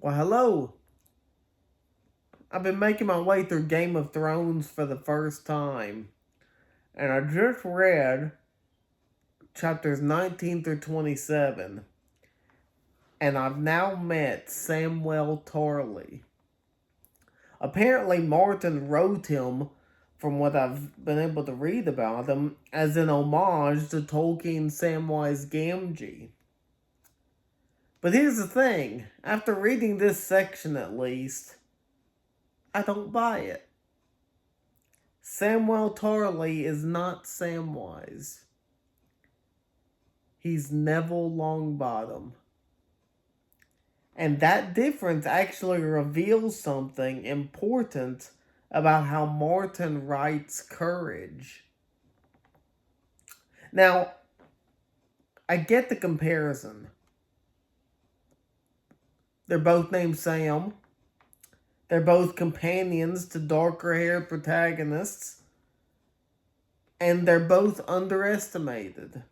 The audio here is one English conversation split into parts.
Well, hello. I've been making my way through Game of Thrones for the first time, and I just read chapters 19 through 27, and I've now met Samwell Tarly. Apparently, Martin wrote him, from what I've been able to read about him, as an homage to Tolkien's Samwise Gamgee. But here's the thing, after reading this section at least, I don't buy it. Samwell Tarly is not Samwise. He's Neville Longbottom. And that difference actually reveals something important about how Martin writes courage. Now, I get the comparison. They're both named Sam. They're both companions to darker haired protagonists. And they're both underestimated.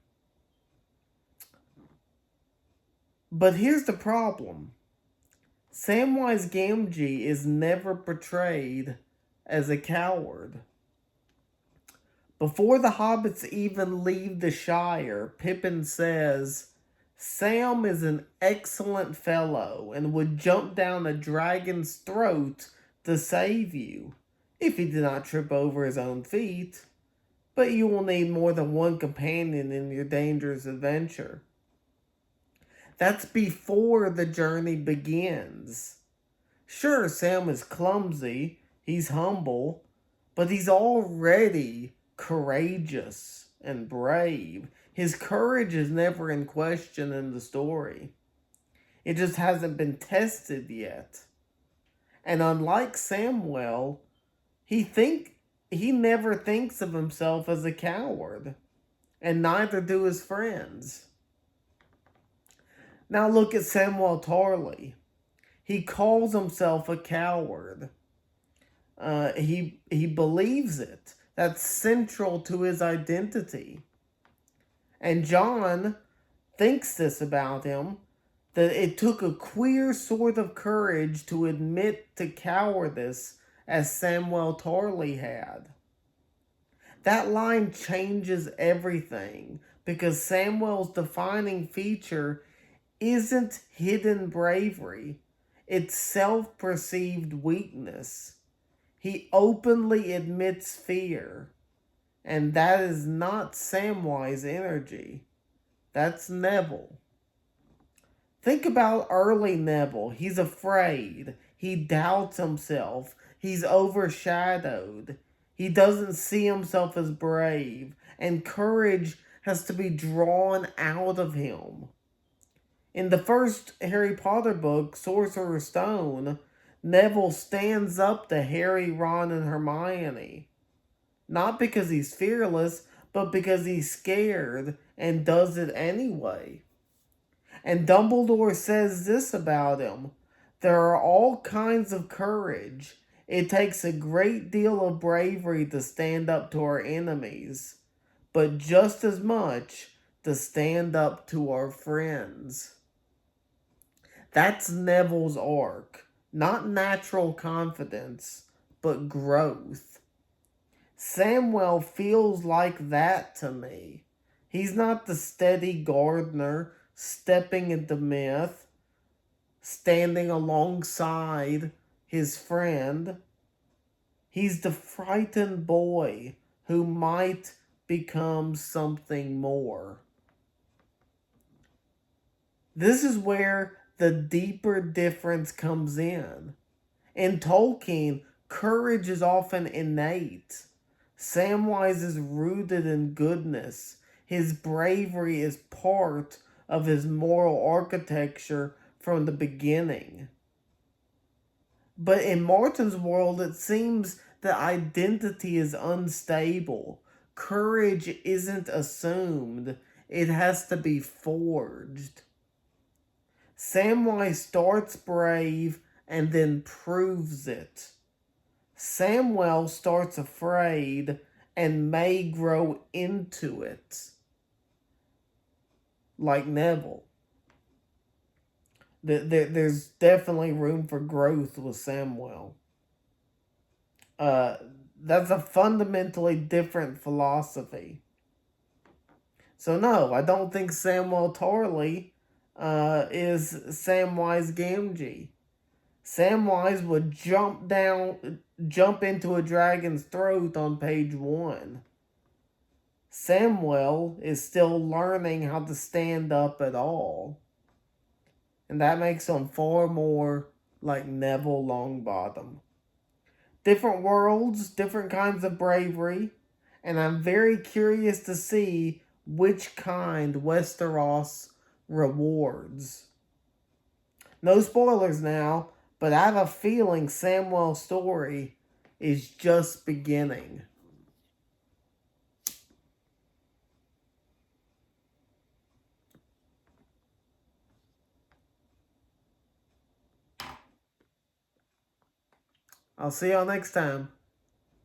But here's the problem. Samwise Gamgee is never portrayed as a coward. Before the hobbits even leave the Shire, Pippin says, Sam is an excellent fellow and would jump down a dragon's throat to save you, if he did not trip over his own feet. But you will need more than one companion in your dangerous adventure. That's before the journey begins. Sure, Sam is clumsy, he's humble, but he's already courageous and brave. His courage is never in question in the story. It just hasn't been tested yet. And unlike Samwell, he never thinks of himself as a coward, and neither do his friends. Now look at Samwell Tarly. He calls himself a coward. He believes it. That's central to his identity. And John thinks this about him, that it took a queer sort of courage to admit to cowardice as Samwell Tarly had. That line changes everything because Samwell's defining feature isn't hidden bravery, it's self-perceived weakness. He openly admits fear, and that is not Samwise energy. That's Neville. Think about early Neville. He's afraid. He doubts himself. He's overshadowed. He doesn't see himself as brave, and courage has to be drawn out of him. In the first Harry Potter book, Sorcerer's Stone, Neville stands up to Harry, Ron, and Hermione. Not because he's fearless, but because he's scared and does it anyway. And Dumbledore says this about him. There are all kinds of courage. It takes a great deal of bravery to stand up to our enemies, but just as much to stand up to our friends. That's Neville's arc. Not natural confidence, but growth. Samwell feels like that to me. He's not the steady gardener stepping into myth, standing alongside his friend. He's the frightened boy who might become something more. This is where the deeper difference comes in. In Tolkien, courage is often innate. Samwise is rooted in goodness. His bravery is part of his moral architecture from the beginning. But in Martin's world, it seems that identity is unstable. Courage isn't assumed, it has to be forged. Samwise starts brave and then proves it. Samwell starts afraid and may grow into it, like Neville. There's definitely room for growth with Samwell. Uh, that's a fundamentally different philosophy. So no, I don't think Samwell Tarly is Samwise Gamgee. Samwise would jump into a dragon's throat on page 1. Samwell is still learning how to stand up at all. And that makes him far more like Neville Longbottom. Different worlds, different kinds of bravery, and I'm very curious to see which kind Westeros rewards. No spoilers now, but I have a feeling Samwell's story is just beginning. I'll see y'all next time.